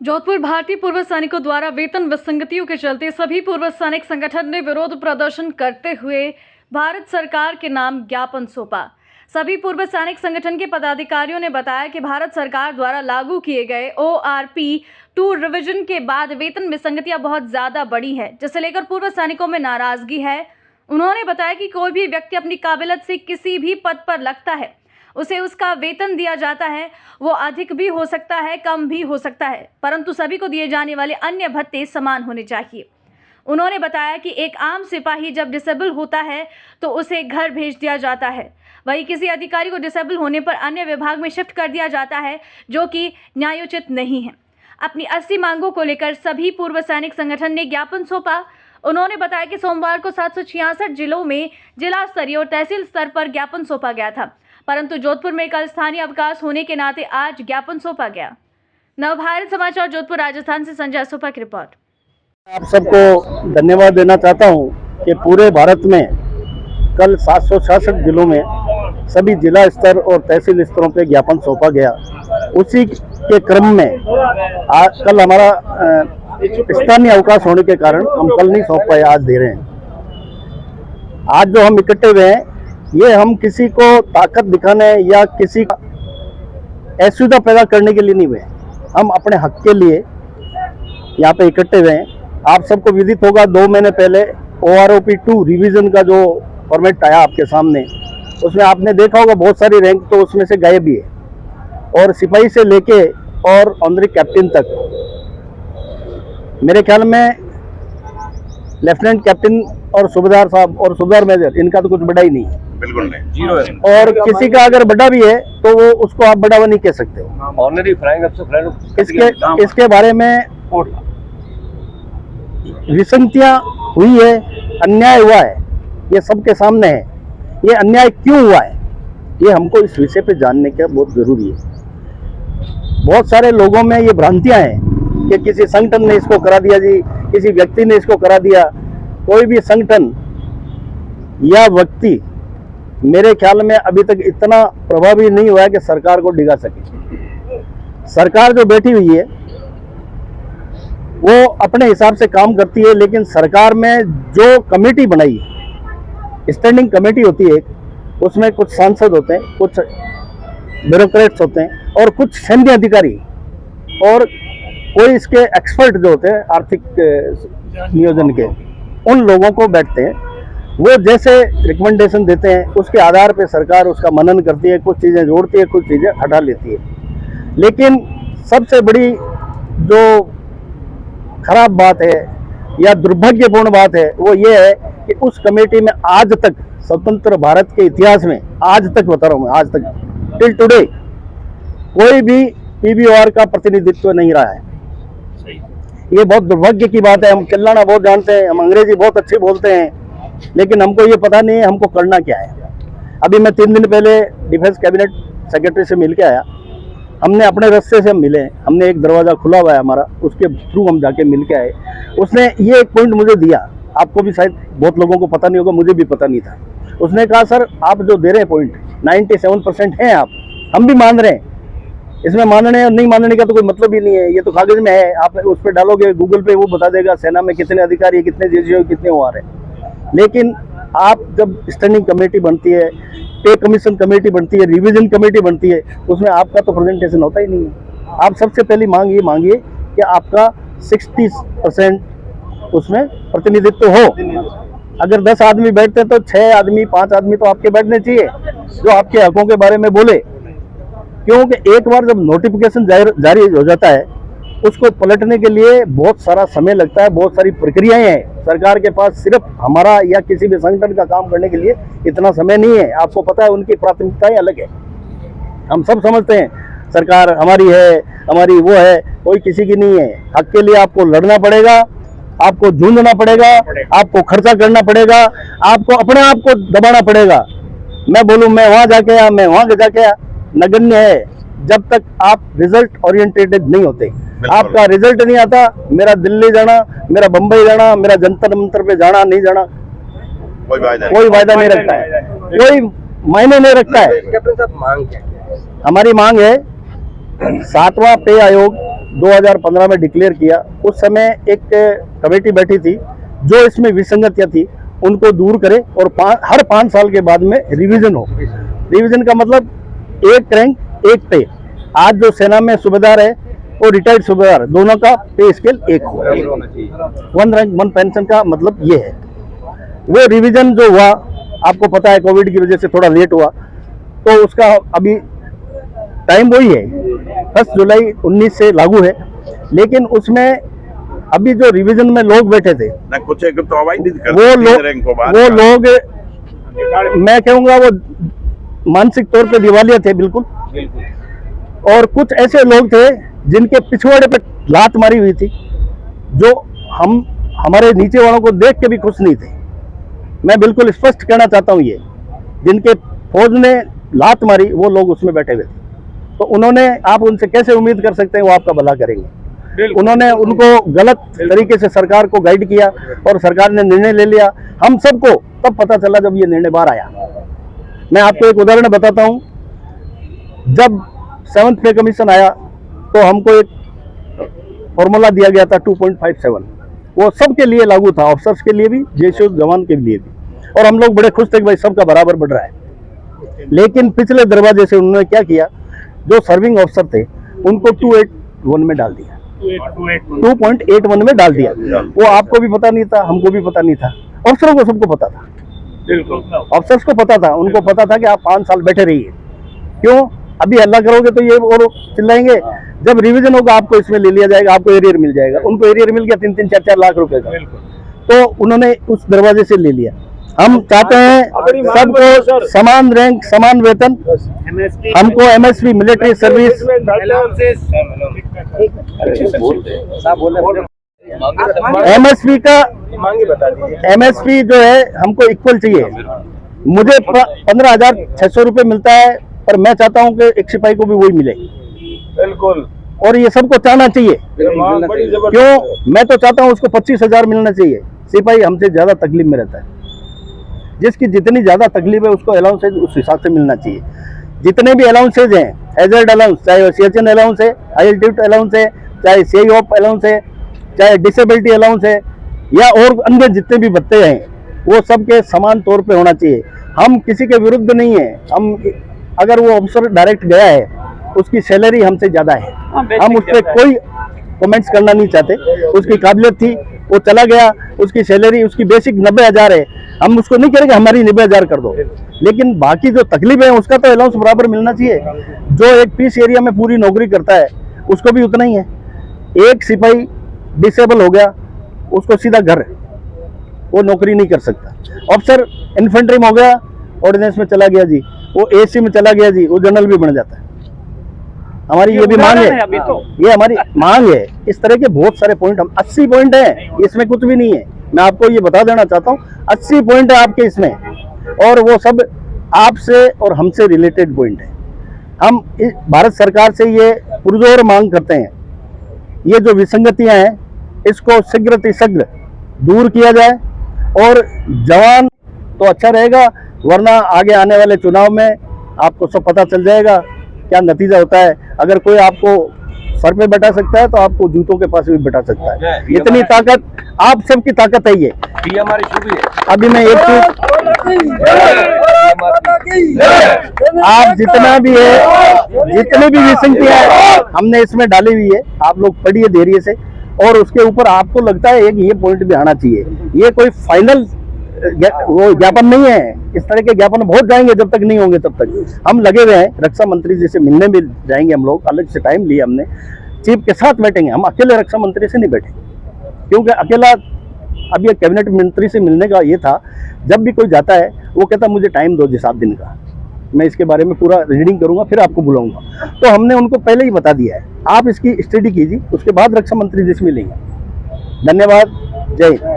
जोधपुर भारतीय पूर्व सैनिकों द्वारा वेतन विसंगतियों के चलते सभी पूर्व सैनिक संगठन ने विरोध प्रदर्शन करते हुए भारत सरकार के नाम ज्ञापन सौंपा। सभी पूर्व सैनिक संगठन के पदाधिकारियों ने बताया कि भारत सरकार द्वारा लागू किए गए ORP 2 रिवीजन के बाद वेतन विसंगतियां बहुत ज्यादा बढ़ी है, जिसे लेकर पूर्व सैनिकों में नाराजगी है। उन्होंने बताया कि कोई भी व्यक्ति अपनी काबिलियत से किसी भी पद पर लगता है, उसे उसका वेतन दिया जाता है। वो अधिक भी हो सकता है, कम भी हो सकता है, परंतु सभी को दिए जाने वाले अन्य भत्ते समान होने चाहिए। उन्होंने बताया कि एक आम सिपाही जब डिसेबल होता है तो उसे घर भेज दिया जाता है, वहीं किसी अधिकारी को डिसेबल होने पर अन्य विभाग में शिफ्ट कर दिया जाता है, जो कि न्यायोचित नहीं है। अपनी 80 मांगों को लेकर सभी पूर्व सैनिक संगठन ने ज्ञापन सौंपा। उन्होंने बताया कि सोमवार को 766 जिलों में जिला स्तरीय और तहसील स्तर पर ज्ञापन सौंपा गया था, परंतु जोधपुर में कल स्थानीय अवकाश होने के नाते आज ज्ञापन सौंपा गया। नवभारत समाचार जोधपुर राजस्थान से संजय सोपा की रिपोर्ट। आप सबको धन्यवाद देना चाहता हूं कि पूरे भारत में कल 766 जिलों में सभी जिला स्तर और तहसील स्तरों पे ज्ञापन सौंपा गया। उसी के क्रम में आज कल हमारा स्थानीय अवकाश होने के कारण हम कल नहीं सौंप पाए, आज दे रहे हैं। आज जो हम इकट्ठे हुए हैं, ये हम किसी को ताकत दिखाने या किसी का असुविधा पैदा करने के लिए नहीं हुए। हम अपने हक के लिए यहाँ पे इकट्ठे हुए हैं। आप सबको विदित होगा 2 महीने पहले ORP 2 रिवीजन का जो फॉर्मेट आया आपके सामने, उसमें आपने देखा होगा बहुत सारी रैंक तो उसमें से गायब भी है, और सिपाही से लेके और ऑनरी कैप्टन तक मेरे ख्याल में लेफ्टिनेंट कैप्टन और सूबेदार साहब और सूबेदार मेजर, इनका तो कुछ बड़ा ही नहीं है, बिल्कुल नहीं, जीरो है। और किसी का अगर बड़ा भी है तो वो उसको आप बढ़ावा नहीं कह सकते हो। ऑनरी फ्राइंग अप से फ्राइंग इसके बारे में विसंगतियां हुई है, अन्याय हुआ है, ये सबके सामने है। ये अन्याय क्यों हुआ है, ये हमको इस विषय पे जानने का बहुत जरूरी है। बहुत सारे लोगों में ये भ्रांतियां हैं कि किसी संगठन ने इसको करा दिया जी, किसी व्यक्ति ने इसको करा दिया। कोई भी संगठन या व्यक्ति मेरे ख्याल में अभी तक इतना प्रभावी नहीं हुआ है कि सरकार को डिगा सके। सरकार जो बैठी हुई है वो अपने हिसाब से काम करती है, लेकिन सरकार में जो कमेटी बनाई, स्टैंडिंग कमेटी होती है, उसमें कुछ सांसद होते हैं, कुछ ब्यूरोक्रेट्स होते हैं और कुछ सैन्य अधिकारी और कोई इसके एक्सपर्ट जो होते हैं आर्थिक नियोजन के, उन लोगों को बैठते हैं। वो जैसे रिकमेंडेशन देते हैं उसके आधार पे सरकार उसका मनन करती है, कुछ चीज़ें जोड़ती है, कुछ चीज़ें हटा लेती है। लेकिन सबसे बड़ी जो खराब बात है या दुर्भाग्यपूर्ण बात है वो ये है कि उस कमेटी में आज तक स्वतंत्र भारत के इतिहास में, आज तक बता रहा हूँ मैं, आज तक टिल टुडे कोई भी PBOR का प्रतिनिधित्व नहीं रहा है। ये बहुत दुर्भाग्य की बात है। हम चिल्लाना बहुत जानते हैं, हम अंग्रेजी बहुत अच्छी बोलते हैं, लेकिन हमको ये पता नहीं है हमको करना क्या है। अभी मैं 3 दिन पहले डिफेंस कैबिनेट सेक्रेटरी से मिल के आया। हमने अपने रास्ते से हम मिले, हमने एक दरवाज़ा खुला हुआ है हमारा, उसके थ्रू हम जाके मिल के आए। उसने ये एक पॉइंट मुझे दिया, आपको भी शायद बहुत लोगों को पता नहीं होगा, मुझे भी पता नहीं था। उसने कहा सर आप जो दे रहे हैं पॉइंट 97% हैं आप, हम भी मान रहे हैं, इसमें मानने और नहीं मानने का तो कोई मतलब ही नहीं है, ये तो कागज में है। आप उस पर डालोगे गूगल पे, वो बता देगा सेना में कितने अधिकारी, कितने JGO, कितने OR है। लेकिन आप जब स्टैंडिंग कमेटी बनती है, पे कमीशन कमेटी बनती है, रिवीजन कमेटी बनती है, उसमें आपका तो प्रेजेंटेशन होता ही नहीं है। आप सबसे पहली मांग ये मांगिए कि आपका 60% उसमें प्रतिनिधित्व हो। अगर 10 आदमी बैठते हैं तो 6 आदमी 5 आदमी तो आपके बैठने चाहिए जो आपके हकों के बारे में बोले। क्योंकि एक बार जब नोटिफिकेशन जारी हो जाता है, उसको पलटने के लिए बहुत सारा समय लगता है, बहुत सारी प्रक्रियाएं हैं। सरकार के पास सिर्फ हमारा या किसी भी संगठन का काम करने के लिए इतना समय नहीं है। आपको पता है उनकी प्राथमिकताएं अलग है। हम सब समझते हैं सरकार हमारी है, हमारी वो है, कोई किसी की नहीं है। हक के लिए आपको लड़ना पड़ेगा, आपको जूझना पड़ेगा, आपको खर्चा करना पड़ेगा, आपको अपने आप को दबाना पड़ेगा। मैं बोलूँ मैं वहाँ जाके आया, मैं वहाँ जाके आया, नगण्य है जब तक आप रिजल्ट ओरिएंटेड नहीं होते। आपका रिजल्ट नहीं आता, मेरा दिल्ली जाना, मेरा बंबई जाना, मेरा जंतर मंतर पे जाना नहीं जाना कोई वायदा नहीं रखता है, कोई मायने नहीं रखता है। कैप्टन साहब मांग क्या है? हमारी मांग है 7वां पे आयोग 2015 में डिक्लेयर किया, उस समय एक कमेटी बैठी थी जो इसमें विसंगतियां थी उनको दूर करे और हर 5 साल के बाद में रिवीजन हो। रिवीजन का मतलब एक रैंक एक पे। आज जो सेना में सूबेदार है और रिटायर्ड सूबेदार दोनों का पे स्केल एक हो। 1 रैंक 1 पेंशन का मतलब ये है। वो रिवीजन जो हुआ, आपको पता है कोविड की वजह से थोड़ा लेट हुआ, तो उसका अभी टाइम वही है, 1 जुलाई 19 से लागू है। लेकिन उसमें अभी जो रिवीजन में लोग बैठे थे वो लोग मैं कहूँगा वो मानसिक तौर पे दिवालिया थे बिल्कुल। और कुछ ऐसे लोग थे जिनके पिछवाड़े पे लात मारी हुई थी, जो हमारे नीचे वालों को देख के भी खुश नहीं थे। मैं बिल्कुल स्पष्ट कहना चाहता हूँ, ये जिनके फौज ने लात मारी वो लोग उसमें बैठे हुए थे। तो उन्होंने, आप उनसे कैसे उम्मीद कर सकते हैं वो आपका भला करेंगे। उन्होंने उनको गलत तरीके से सरकार को गाइड किया और सरकार ने निर्णय ले लिया। हम सबको तब पता चला जब ये निर्णय बाहर आया। मैं आपको एक उदाहरण बताता हूँ। जब 7th पे कमीशन आया तो हमको एक फॉर्मूला दिया गया था 2.57, वो सबके लिए लागू था, ऑफिसर्स के लिए भी, जेसीओ जवान के लिए भी। और हम लोग बड़े खुश थे कि भाई सबका बराबर बढ़ रहा है। लेकिन पिछले दरवाजे से उन्होंने क्या किया, जो सर्विंग ऑफिसर थे उनको 281 में डाल दिया, 2.81 में डाल दिया। वो आपको भी पता नहीं था, हमको भी पता नहीं था, अफसरों को सबको पता था, अफसर्स को पता था, उनको पता था कि आप 5 साल बैठे रहिए। क्यों अभी हल्ला करोगे तो ये और चिल्लाएंगे। जब रिवीजन होगा आपको इसमें ले लिया जाएगा, आपको एरियर मिल जाएगा। उनको एरियर मिल गया 3-3, 4-4 लाख रुपए का, तो उन्होंने उस दरवाजे से ले लिया। हम चाहते हैं सबको समान रैंक समान वेतन, हमको एमएसपी मिलिट्री सर्विस, एमएसपी का एमएसपी जो है हमको इक्वल चाहिए। मुझे 15,600 रुपये मिलता है, पर मैं चाहता हूं कि एक सिपाही को भी वही मिले। बिल्कुल। और ये सबको चाहना चाहिए। क्यों? मैं तो चाहता हूं उसको 25,000 मिलना चाहिए। सिपाही हमसे ज्यादा तकलीफ में रहता है, जिसकी जितनी ज्यादा तकलीफ है उसको अलाउंसेज उस हिसाब से मिलना चाहिए। जितने भी अलाउंसेज हैं, हैजर्ड अलाउंस, चाहे सीएचएन अलाउंस है, हाई एल्टीट्यूड अलाउंस है, चाहे सीआई ऑफ अलाउंस है, चाहे डिसेबिलिटी अलाउंस है, या और अन्य जितने भी भत्ते हैं, वो सबके समान तौर पे होना चाहिए। हम किसी के विरुद्ध नहीं है। हम अगर वो ऑफिसर डायरेक्ट गया है, उसकी सैलरी हमसे ज्यादा है, हम उस पर कोई कमेंट्स करना नहीं चाहते। उसकी काबिलियत थी, वो चला गया, उसकी सैलरी, उसकी बेसिक 90,000 है, हम उसको नहीं करेंगे हमारी 90,000 कर दो। लेकिन बाकी जो तकलीफ है उसका तो अलाउंस बराबर मिलना चाहिए। जो एक पीस एरिया में पूरी नौकरी करता है उसको भी उतना ही है। एक सिपाही डिसेबल हो गया, उसको सीधा घर, वो नौकरी नहीं कर सकता। अफसर इन्फेंट्री में हो गया, ऑर्डिनेंस में चला गया जी, वो एसी में चला गया जी, वो जनरल भी बन जाता है। हमारी ये भी मांग है, ये हमारी मांग है। इस तरह के बहुत सारे पॉइंट, हम 80 पॉइंट हैं, इसमें कुछ भी नहीं है। मैं आपको ये बता देना चाहता हूँ, 80 पॉइंट है आपके इसमें, और वो सब आपसे और हमसे रिलेटेड पॉइंट है। हम भारत सरकार से ये पुरजोर मांग करते हैं, ये जो विसंगतियां हैं इसको शीघ्र दूर किया जाए, और जवान तो अच्छा रहेगा, वरना आगे आने वाले चुनाव में आपको सब पता चल जाएगा क्या नतीजा होता है। अगर कोई आपको सर पे बैठा सकता है तो आपको जूतों के पास भी बैठा सकता है। इतनी ताकत आप सबकी ताकत है ये। हमारी शुरू है। अभी मैं एक चीज, आप जितना भी है, जितनी भी विसंगतियां है हमने इसमें डाली हुई है, आप लोग पढ़िए धैर्य से, और उसके ऊपर आपको लगता है एक ये पॉइंट भी आना चाहिए। ये कोई फाइनल वो ज्ञापन नहीं है। इस तरह के ज्ञापन बहुत जाएंगे, जब तक नहीं होंगे तब तक हम लगे हुए हैं। रक्षा मंत्री जी से मिलने भी जाएंगे हम लोग, अलग से टाइम लिया हमने, चीफ के साथ बैठेंगे। हम अकेले रक्षा मंत्री से नहीं बैठे, क्योंकि अकेला अब ये कैबिनेट मंत्री से मिलने का ये था, जब भी कोई जाता है वो कहता मुझे टाइम दो जी 7 दिन का, मैं इसके बारे में पूरा रीडिंग करूंगा फिर आपको बुलाऊंगा। तो हमने उनको पहले ही बता दिया है, आप इसकी स्टडी कीजिए, उसके बाद रक्षा मंत्री जी से मिलेंगे। धन्यवाद, जय हिंद।